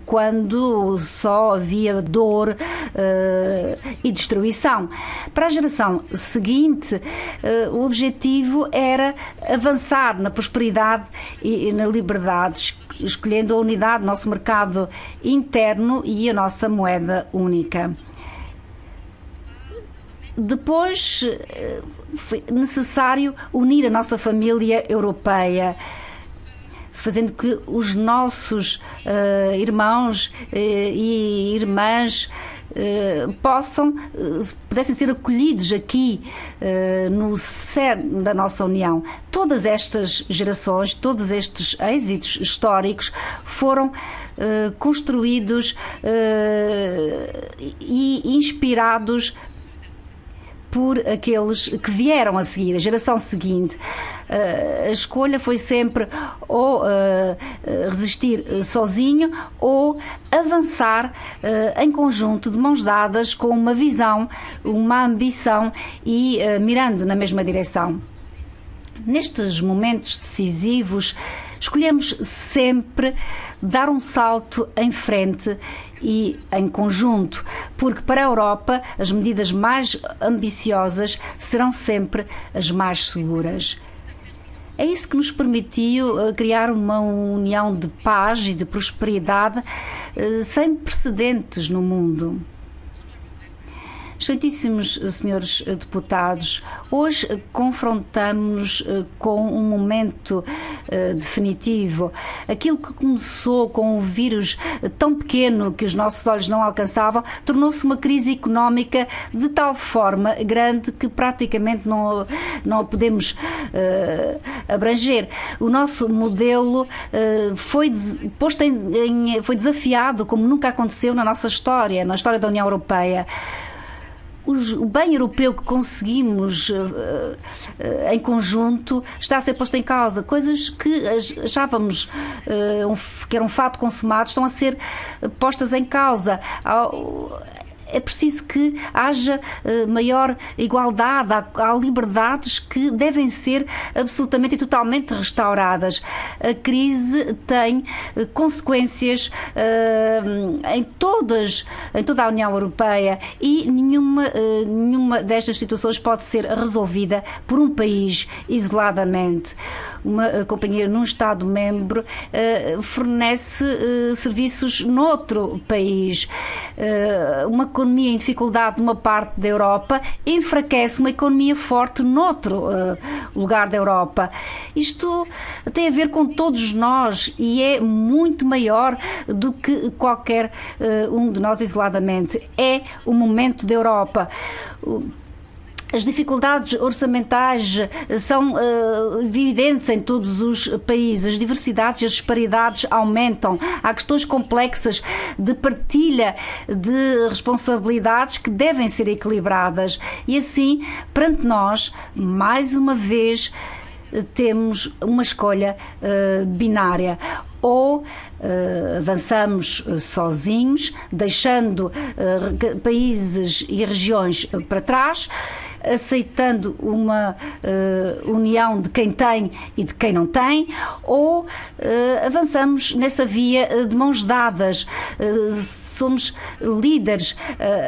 quando só havia dor e destruição. Para a geração seguinte, o objetivo era avançar na prosperidade e na liberdade, escolhendo a unidade do nosso mercado interno e a nossa moeda única. Depois foi necessário unir a nossa família europeia, fazendo que os nossos irmãos e irmãs pudessem ser acolhidos aqui no cerne da nossa União. Todas estas gerações, todos estes êxitos históricos foram construídos e inspirados por aqueles que vieram a seguir, a geração seguinte. A escolha foi sempre ou resistir sozinho ou avançar em conjunto, de mãos dadas, com uma visão, uma ambição e mirando na mesma direção. Nestes momentos decisivos, escolhemos sempre dar um salto em frente e em conjunto, porque para a Europa as medidas mais ambiciosas serão sempre as mais seguras. É isso que nos permitiu criar uma união de paz e de prosperidade sem precedentes no mundo. Excelentíssimos senhores deputados, hoje confrontamos-nos com um momento definitivo. Aquilo que começou com um vírus tão pequeno que os nossos olhos não alcançavam, tornou-se uma crise económica de tal forma grande que praticamente não podemos abranger. O nosso modelo foi desafiado como nunca aconteceu na nossa história, na história da União Europeia. O bem europeu que conseguimos em conjunto está a ser posto em causa. Coisas que achávamos que eram um fato consumado estão a ser postas em causa. É preciso que haja maior igualdade, há liberdades que devem ser absolutamente e totalmente restauradas. A crise tem consequências em toda a União Europeia e nenhuma destas situações pode ser resolvida por um país isoladamente. Uma companhia num Estado-membro fornece serviços noutro país. Uma economia em dificuldade numa parte da Europa enfraquece uma economia forte noutro lugar da Europa. Isto tem a ver com todos nós e é muito maior do que qualquer um de nós isoladamente. É o momento da Europa. As dificuldades orçamentais são evidentes em todos os países. As diversidades e as disparidades aumentam. Há questões complexas de partilha de responsabilidades que devem ser equilibradas. E assim, perante nós, mais uma vez, temos uma escolha binária. Ou avançamos sozinhos, deixando países e regiões para trás, aceitando uma união de quem tem e de quem não tem, ou avançamos nessa via de mãos dadas, somos líderes,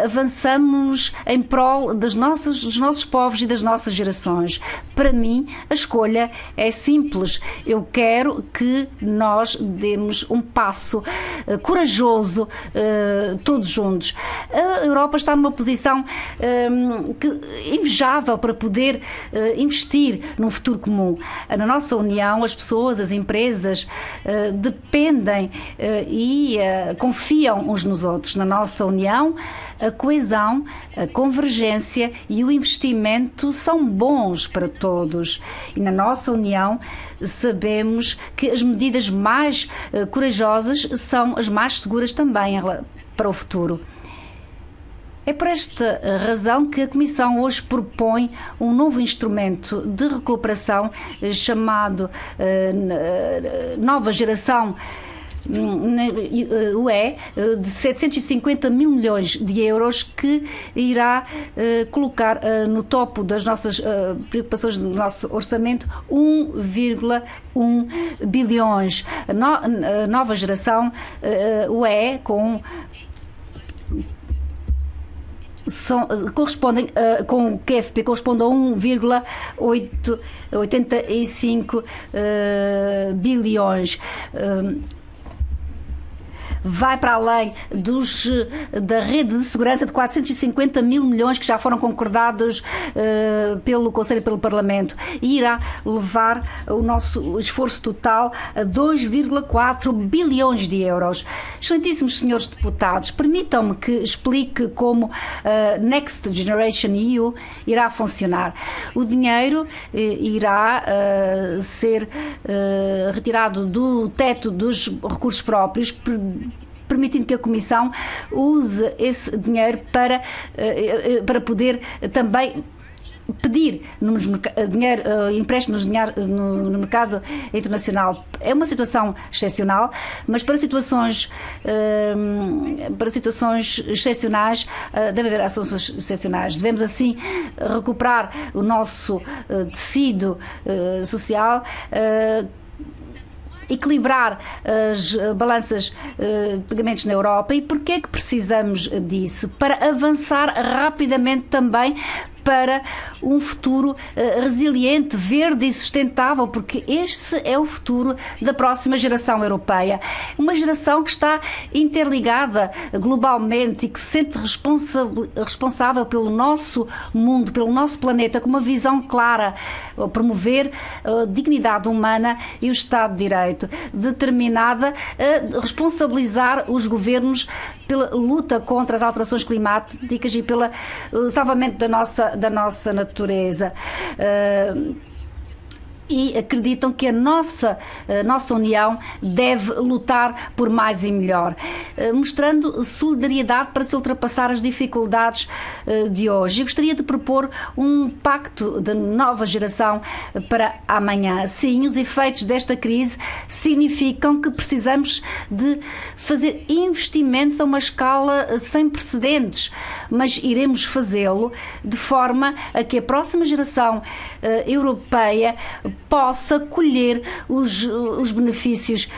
avançamos em prol dos nossos povos e das nossas gerações. Para mim, a escolha é simples. Eu quero que nós demos um passo corajoso, todos juntos. A Europa está numa posição invejável para poder investir num futuro comum. Na nossa União, as pessoas, as empresas dependem e confiam uns nos outros. Na nossa União, a coesão, a convergência e o investimento são bons para todos. E na nossa União sabemos que as medidas mais corajosas são as mais seguras também para o futuro. É por esta razão que a Comissão hoje propõe um novo instrumento de recuperação chamado Nova Geração UE de 750 mil milhões de euros que irá colocar no topo das nossas preocupações do nosso orçamento 1,1 bilhões. Nova geração UE correspondem com o QFP corresponde a 1,85 bilhões. Vai para além da rede de segurança de 450 mil milhões que já foram concordados pelo Conselho e pelo Parlamento, e irá levar o nosso esforço total a 2,4 bilhões de euros. Excelentíssimos senhores deputados, permitam-me que explique como Next Generation EU irá funcionar. O dinheiro irá ser retirado do teto dos recursos próprios, permitindo que a Comissão use esse dinheiro para poder também pedir dinheiro, empréstimos no mercado internacional. É uma situação excepcional, mas para situações excepcionais deve haver ações excepcionais. Devemos assim recuperar o nosso tecido social, equilibrar as balanças de pagamentos na Europa. E porquê é que precisamos disso? Para avançar rapidamente também para um futuro resiliente, verde e sustentável, porque este é o futuro da próxima geração europeia. Uma geração que está interligada globalmente e que se sente responsável pelo nosso mundo, pelo nosso planeta, com uma visão clara, promover a dignidade humana e o Estado de Direito, determinada a responsabilizar os governos pela luta contra as alterações climáticas e pelo salvamento da nossa natureza. E acreditam que a nossa União deve lutar por mais e melhor, mostrando solidariedade para se ultrapassar as dificuldades de hoje. Eu gostaria de propor um pacto de nova geração para amanhã. Sim, os efeitos desta crise significam que precisamos de fazer investimentos a uma escala sem precedentes, mas iremos fazê-lo de forma a que a próxima geração europeia possa colher os benefícios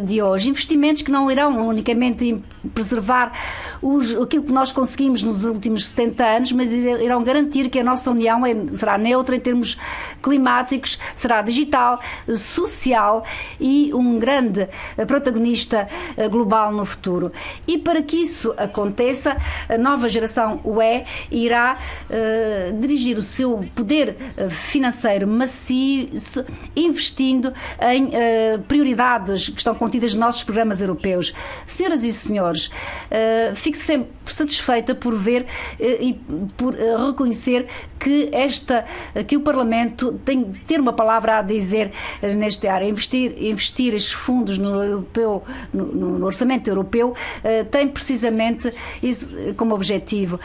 de hoje. Investimentos que não irão unicamente preservar aquilo que nós conseguimos nos últimos 70 anos, mas irão garantir que a nossa União será neutra em termos climáticos, será digital, social e um grande protagonista global no futuro. E para que isso aconteça, a nova geração UE irá dirigir o seu poder financeiro maciço, investindo em prioridades que estão contidas nos nossos programas europeus. Senhoras e senhores, fico sempre satisfeita por ver e por reconhecer que o Parlamento tem que ter uma palavra a dizer nesta área. Investir estes fundos no orçamento europeu tem precisamente isso como objetivo.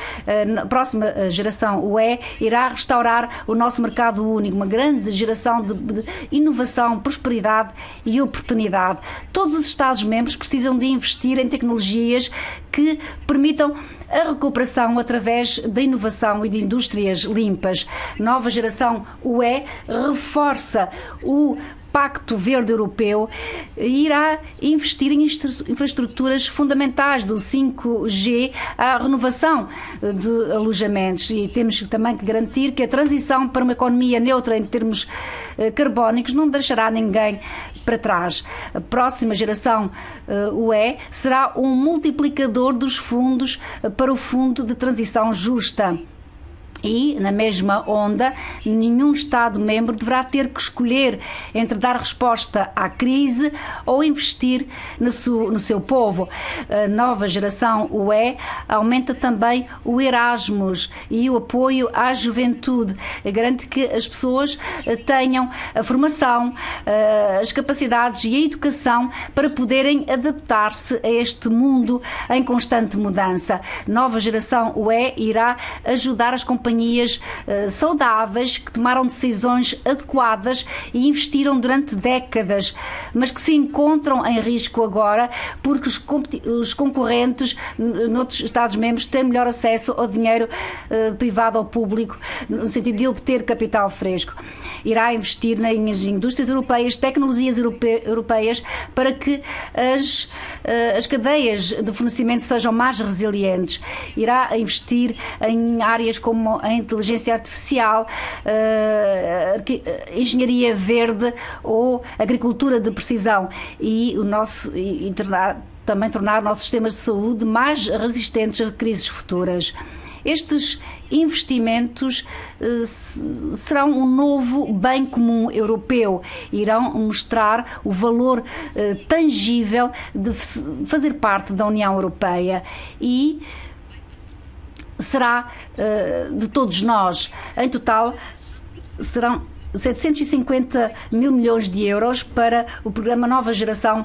A próxima geração UE irá restaurar o nosso mercado único, uma grande geração de inovação, prosperidade e oportunidade. Todos os Estados-membros precisam de investir em tecnologias que permitam a recuperação através da inovação e de indústrias limpas. Nova geração UE reforça o Pacto Verde Europeu e irá investir em infraestruturas fundamentais, do 5G à renovação de alojamentos, e temos também que garantir que a transição para uma economia neutra em termos carbónicos não deixará ninguém para trás. A próxima geração UE será um multiplicador dos fundos para o Fundo de Transição Justa. E, na mesma onda, nenhum Estado-membro deverá ter que escolher entre dar resposta à crise ou investir no seu povo. A nova geração UE aumenta também o Erasmus e o apoio à juventude. Garante que as pessoas tenham a formação, as capacidades e a educação para poderem adaptar-se a este mundo em constante mudança. Nova geração UE irá ajudar as companhias companhias saudáveis, que tomaram decisões adequadas e investiram durante décadas, mas que se encontram em risco agora porque os concorrentes noutros Estados-membros têm melhor acesso ao dinheiro privado ou público, no sentido de obter capital fresco. Irá investir nas indústrias europeias, tecnologias europeias, para que as cadeias de fornecimento sejam mais resilientes. Irá investir em áreas como a inteligência artificial, engenharia verde ou agricultura de precisão e também tornar nossos sistemas de saúde mais resistentes a crises futuras. Estes investimentos serão um novo bem comum europeu, irão mostrar o valor tangível de fazer parte da União Europeia e será de todos nós. Em total, serão 750 mil milhões de euros para o programa Nova Geração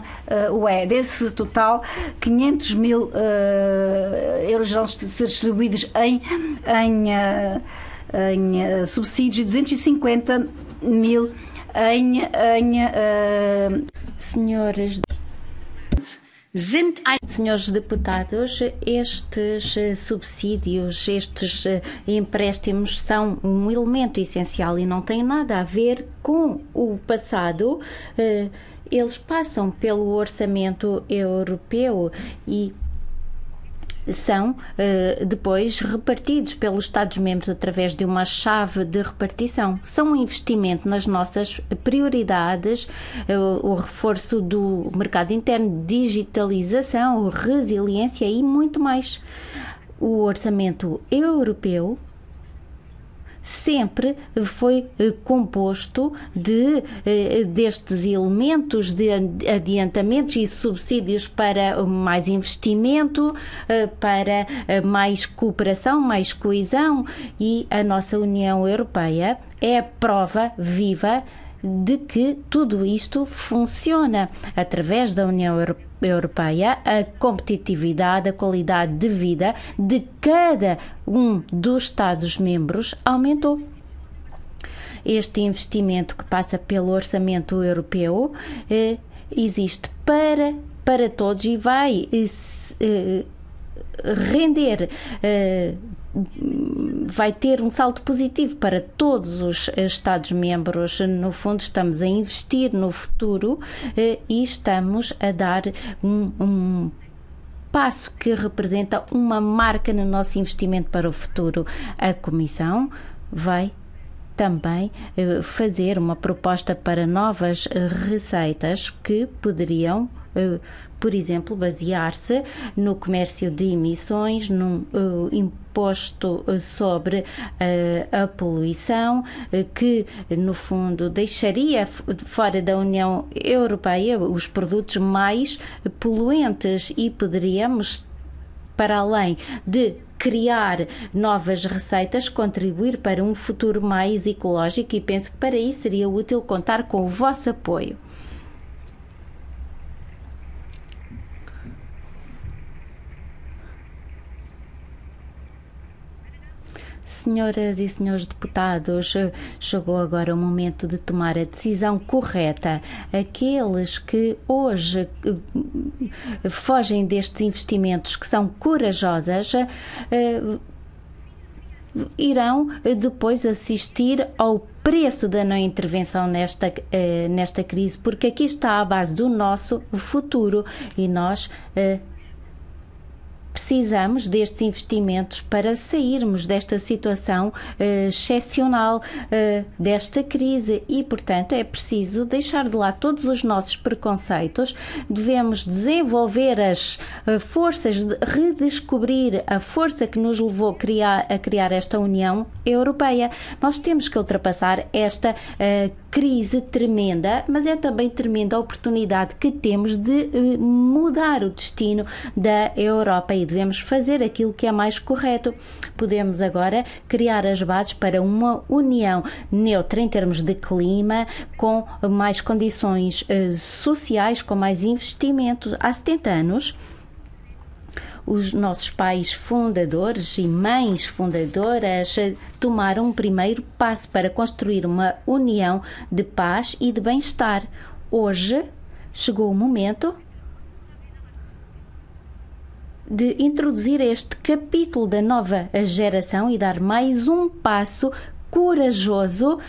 UE. Desse total, 500 mil euros vão ser distribuídos em subsídios e 250 mil em Senhores deputados, estes subsídios, estes empréstimos são um elemento essencial e não têm nada a ver com o passado. Eles passam pelo orçamento europeu e são depois repartidos pelos Estados-membros através de uma chave de repartição. São um investimento nas nossas prioridades, o reforço do mercado interno, digitalização, resiliência e muito mais. O orçamento europeu sempre foi composto destes elementos de adiantamentos e subsídios para mais investimento, para mais cooperação, mais coesão, e a nossa União Europeia é a prova viva de que tudo isto funciona. Através da União Europeia, a competitividade, a qualidade de vida de cada um dos Estados-membros aumentou. Este investimento que passa pelo orçamento europeu existe para todos e vai render, vai ter um salto positivo para todos os Estados-membros. No fundo, estamos a investir no futuro e estamos a dar um passo que representa uma marca no nosso investimento para o futuro. A Comissão vai também fazer uma proposta para novas receitas que poderiam, por exemplo, basear-se no comércio de emissões, num imposto sobre a poluição, que no fundo deixaria fora da União Europeia os produtos mais poluentes, e poderíamos, para além de criar novas receitas, contribuir para um futuro mais ecológico, e penso que para isso seria útil contar com o vosso apoio. Senhoras e senhores deputados, chegou agora o momento de tomar a decisão correta. Aqueles que hoje fogem destes investimentos, que são corajosas, irão depois assistir ao preço da não intervenção nesta crise, porque aqui está a base do nosso futuro e nós precisamos destes investimentos para sairmos desta situação excepcional, desta crise, e, portanto, é preciso deixar de lado todos os nossos preconceitos. Devemos desenvolver as forças, redescobrir a força que nos levou a criar esta União Europeia. Nós temos que ultrapassar esta crise tremenda, mas é também tremenda a oportunidade que temos de mudar o destino da Europa, e devemos fazer aquilo que é mais correto. Podemos agora criar as bases para uma união neutra em termos de clima, com mais condições sociais, com mais investimentos. Há 70 anos, os nossos pais fundadores e mães fundadoras tomaram um primeiro passo para construir uma união de paz e de bem-estar. Hoje chegou o momento de introduzir este capítulo da nova geração e dar mais um passo corajoso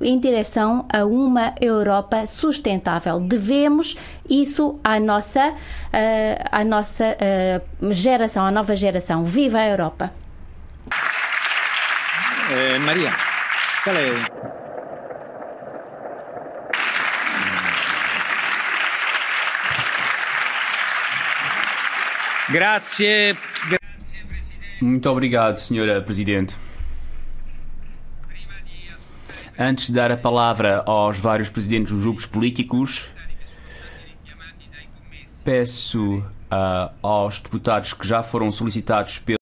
em direção a uma Europa sustentável. Devemos isso à nossa geração, à nova geração. Viva a Europa! Maria, qual é? Grazie. Muito obrigado, Senhora Presidente. Antes de dar a palavra aos vários presidentes dos grupos políticos, peço aos deputados que já foram solicitados